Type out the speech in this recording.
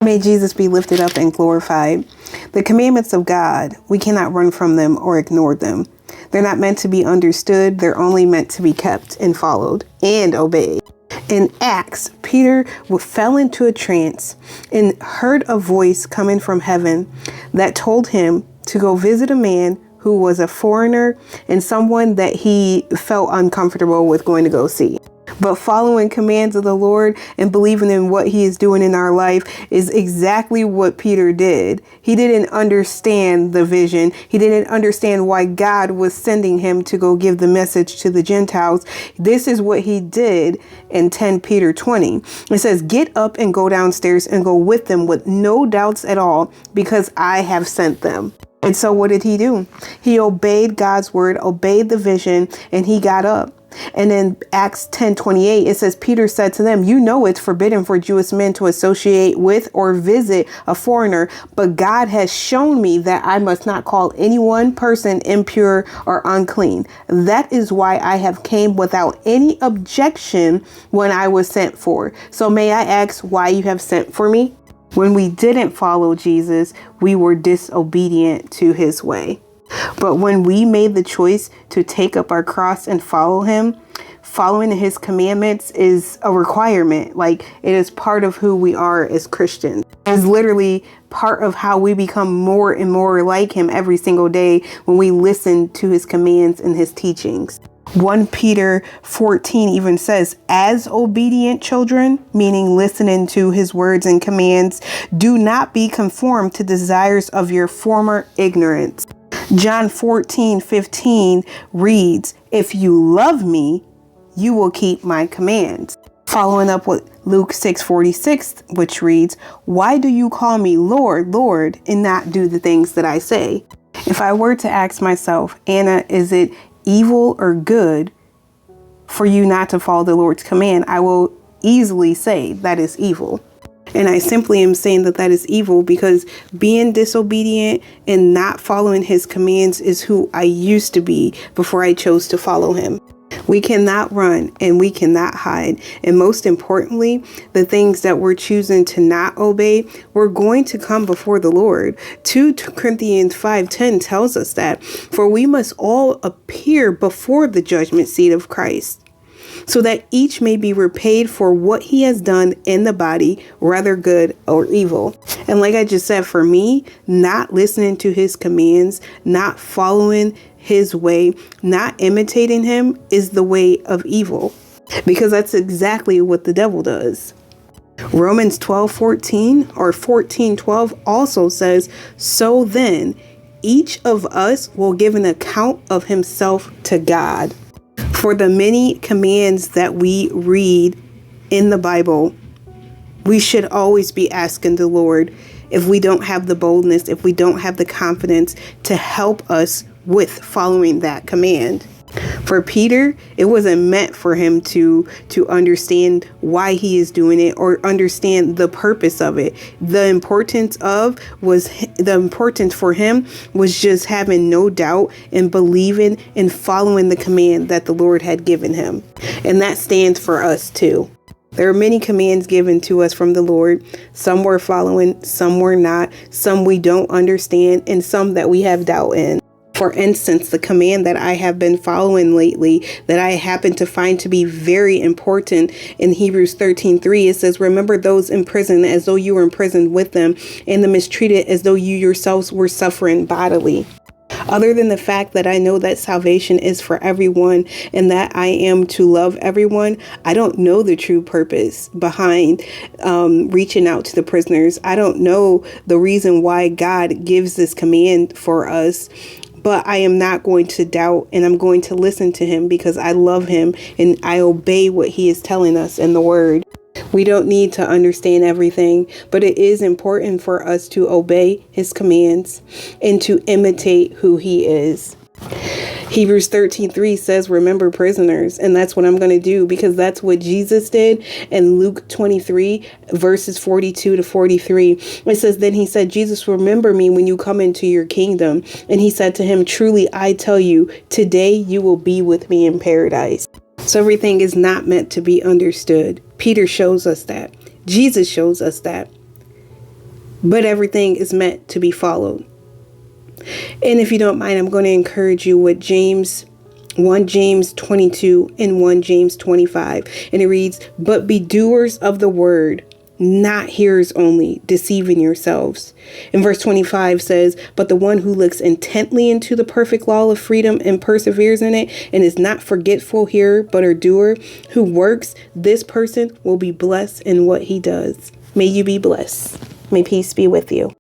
May Jesus be lifted up and glorified. The commandments of God, we cannot run from them or ignore them. They're not meant to be understood. They're only meant to be kept and followed and obeyed. In Acts, Peter fell into a trance and heard a voice coming from heaven that told him to go visit a man who was a foreigner and someone that he felt uncomfortable with going to go see. But following commands of the Lord and believing in what he is doing in our life is exactly what Peter did. He didn't understand the vision. He didn't understand why God was sending him to go give the message to the Gentiles. This is what he did in 10 Peter 20. It says, "Get up and go downstairs and go with them with no doubts at all, because I have sent them." And so what did he do? He obeyed God's word, obeyed the vision, and he got up. And in Acts 10:28, it says, Peter said to them, "You know it's forbidden for Jewish men to associate with or visit a foreigner, but God has shown me that I must not call any one person impure or unclean. That is why I have came without any objection when I was sent for." So may I ask why you have sent for me? When we didn't follow Jesus, we were disobedient to his way. But when we made the choice to take up our cross and follow him, following his commandments is a requirement. Like, it is part of who we are as Christians. It's literally part of how we become more and more like him every single day when we listen to his commands and his teachings. 1 Peter 14 even says, "As obedient children," meaning listening to his words and commands, "do not be conformed to desires of your former ignorance." John 14:15 reads, "If you love me, you will keep my commands." Following up with Luke 6:46, which reads, "Why do you call me Lord, Lord, and not do the things that I say?" If I were to ask myself, Anna, is it evil or good for you not to follow the Lord's command? I will easily say that is evil. And I simply am saying that that is evil because being disobedient and not following his commands is who I used to be before I chose to follow him. We cannot run and we cannot hide. And most importantly, the things that we're choosing to not obey, we're going to come before the Lord. 2 Corinthians 5:10 tells us that, "For we must all appear before the judgment seat of Christ, so that each may be repaid for what he has done in the body, whether good or evil." And like I just said, for me, not listening to his commands, not following his way, not imitating him is the way of evil, because that's exactly what the devil does. Romans 12:14 or 14:12 also says, "So then each of us will give an account of himself to God." For the many commands that we read in the Bible, we should always be asking the Lord if we don't have the boldness, if we don't have the confidence to help us with following that command. For Peter, it wasn't meant for him to understand why he is doing it or understand the purpose of it. The importance for him was just having no doubt and believing and following the command that the Lord had given him. And that stands for us too. There are many commands given to us from the Lord. Some we're following, some we're not, some we don't understand, and some that we have doubt in. For instance, the command that I have been following lately that I happen to find to be very important in Hebrews 13:3, it says, "Remember those in prison as though you were imprisoned with them, and the mistreated as though you yourselves were suffering bodily." Other than the fact that I know that salvation is for everyone and that I am to love everyone, I don't know the true purpose behind reaching out to the prisoners. I don't know the reason why God gives this command for us. But I am not going to doubt, and I'm going to listen to him because I love him and I obey what he is telling us in the word. We don't need to understand everything, but it is important for us to obey his commands and to imitate who he is. Hebrews 13:3 says, "Remember prisoners," and that's what I'm going to do because that's what Jesus did in Luke 23 verses 42 to 43. It says, "Then he said, 'Jesus, remember me when you come into your kingdom.' And he said to him, 'Truly, I tell you, today you will be with me in paradise.'" So everything is not meant to be understood. Peter shows us that. Jesus shows us that. but everything is meant to be followed. And if you don't mind, I'm going to encourage you with 1 James 22 and 1 James 25. And it reads, "But be doers of the word, not hearers only, deceiving yourselves." And verse 25 says, "But the one who looks intently into the perfect law of freedom and perseveres in it, and is not forgetful hearer, but a doer who works, this person will be blessed in what he does." May you be blessed. May peace be with you.